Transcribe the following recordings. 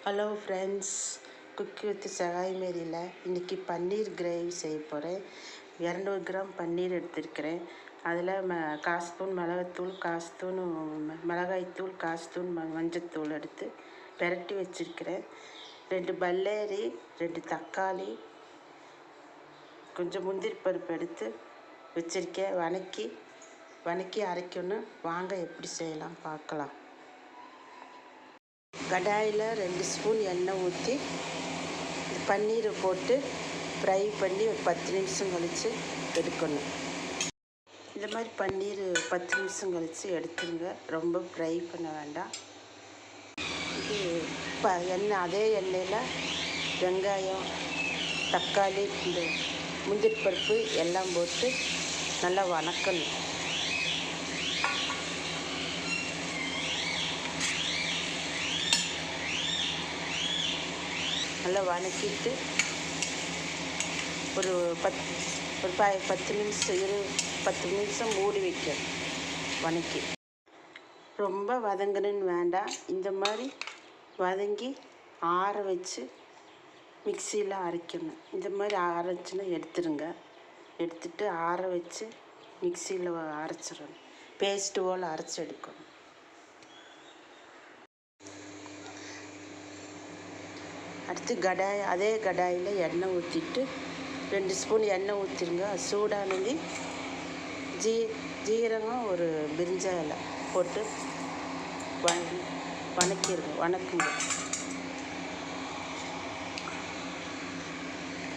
Hello friends, cookie with Sagaya மேரியில் இன்றைக்கி paneer gravy செய்ய போகிறேன். 200 கிராம் பன்னீர் எடுத்துருக்கிறேன். அதில் காஸ்பூன் மிளகாத்தூள், காஸ்பூன் மிளகாய்த்தூள், காஸ்பூன் மஞ்சத்தூள் எடுத்து பெரட்டி வச்சுருக்கிறேன். 2 பல்லேரி, 2 தக்காளி, கொஞ்சம் முந்திரி பருப்பு எடுத்து வச்சுருக்கேன். வணக்கி அரைக்கணும். வாங்க எப்படி செய்யலாம் பார்க்கலாம். கடாயில் 2 ஸ்பூன் எண்ணெய் ஊற்றி பன்னீரை போட்டு ஃப்ரை பண்ணி ஒரு 10 நிமிஷம் கழித்து எடுக்கணும். இந்த மாதிரி பன்னீர் 10 நிமிஷம் கழித்து எடுத்துருங்க. ரொம்ப ஃப்ரை பண்ண வேண்டாம். இது அதே எண்ணெயில் வெங்காயம், தக்காளி, இந்த முந்திரி பருப்பு எல்லாம் போட்டு நல்லா வணக்கணும். நல்லா வணக்கிட்டு ஒரு 10 நிமிஷம் மூடி வைக்கணும். வணக்கி ரொம்ப வதங்கணுன்னு வேண்டாம். இந்த மாதிரி வதங்கி ஆற வச்சு மிக்சியில் அரைக்கணும். இந்த மாதிரி அரைச்சினா எடுத்துருங்க. எடுத்துட்டு ஆற வச்சு மிக்சியில் அரைச்சிடணும். பேஸ்ட்டு போல் அரைச்சி எடுக்கணும். அடுத்து அதே கடாயில் எண்ணெய் ஊற்றிட்டு 2 ஸ்பூன் எண்ணெய் ஊற்றிருங்க. சூடானது ஜீரகம், ஒரு பிரிஞ்ச இலை போட்டு வணக்குங்க.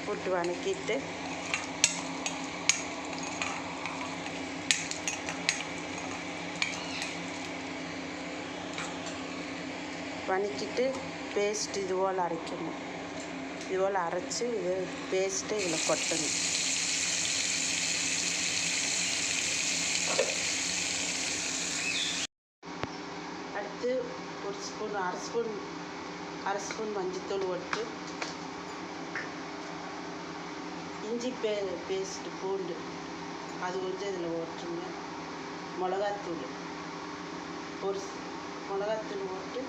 போட்டு வணக்கிட்டு பேஸ்ட் இதுபோல் அரைக்கணும். இதுபோல் அரைச்சி இது பேஸ்ட்டை இதில் கொட்டணும். அடுத்து அரை ஸ்பூன் மஞ்சத்தூள் போட்டு இஞ்சி பேஸ்ட்டு பூண்டு அது கொஞ்சம் இதில் ஓட்டுருங்க. மிளகாத்தூள் போட்டு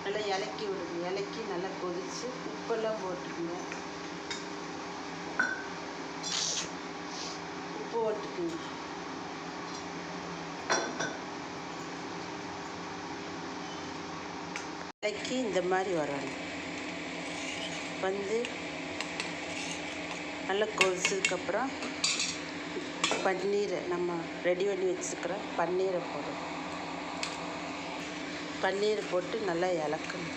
நல்லா இலக்கி விடுங்க. இலக்கி நல்லா கொதித்து உப்பெல்லாம் போட்டுக்குங்க. உப்பு போட்டுக்குங்க. இலக்கி இந்த மாதிரி வரணும். நல்லா கொதிச்சதுக்கப்புறம் பன்னீரை நம்ம ரெடி பண்ணி வச்சுருக்கிற பன்னீரை போடணும். பன்னீரை போட்டு நல்லா இலக்கணும்.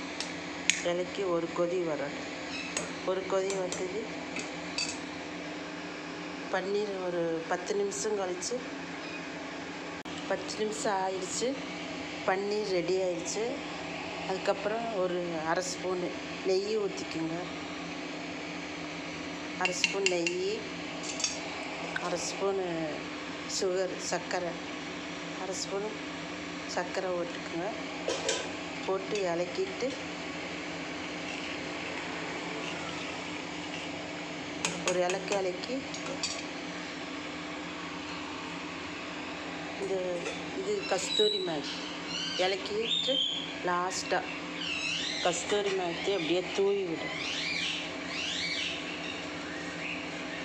இலக்கி ஒரு கொதி வரணும். ஒரு கொதி வந்தது பன்னீர் ஒரு 10 நிமிஷம் கழித்து 10 நிமிஷம் ஆயிடுச்சு. பன்னீர் ரெடி ஆயிடுச்சு. அதுக்கப்புறம் ஒரு அரை ஸ்பூனு நெய் ஊற்றிக்குங்க. அரை ஸ்பூன் நெய், அரை ஸ்பூனு சர்க்கரை, அரை ஸ்பூனு சர்க்கரை போட்டுக்குங்க. போட்டு இலக்கிட்டு ஒரு இலக்கி இது கஸ்தூரி மேத்தி இலக்கிட்டு லாஸ்ட்டாக கஸ்தூரி மேத்தி அப்படியே தூவி விடும்.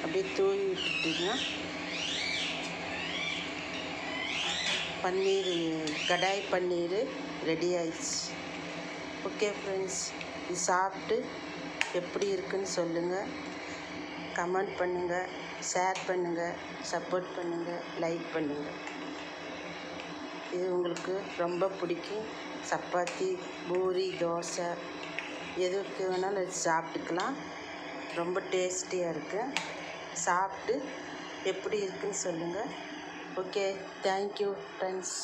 அப்படியே தூவி விட்டுட்டிங்கன்னா கடாய் பன்னீர் ரெடி ஆயிடுச்சு. ஓகே ஃப்ரெண்ட்ஸ், இது சாப்பிட்டு எப்படி இருக்குன்னு சொல்லுங்கள். கமெண்ட் பண்ணுங்கள், ஷேர் பண்ணுங்கள், சப்போர்ட் பண்ணுங்கள், லைக் பண்ணுங்கள். இது உங்களுக்கு ரொம்ப பிடிக்கும். சப்பாத்தி, பூரி, தோசை எதுக்கு வேணாலும் அது சாப்பிட்டுக்கலாம். ரொம்ப டேஸ்டியாக இருக்குது. சாப்பிட்டு எப்படி இருக்குன்னு சொல்லுங்கள். Okay, thank you friends.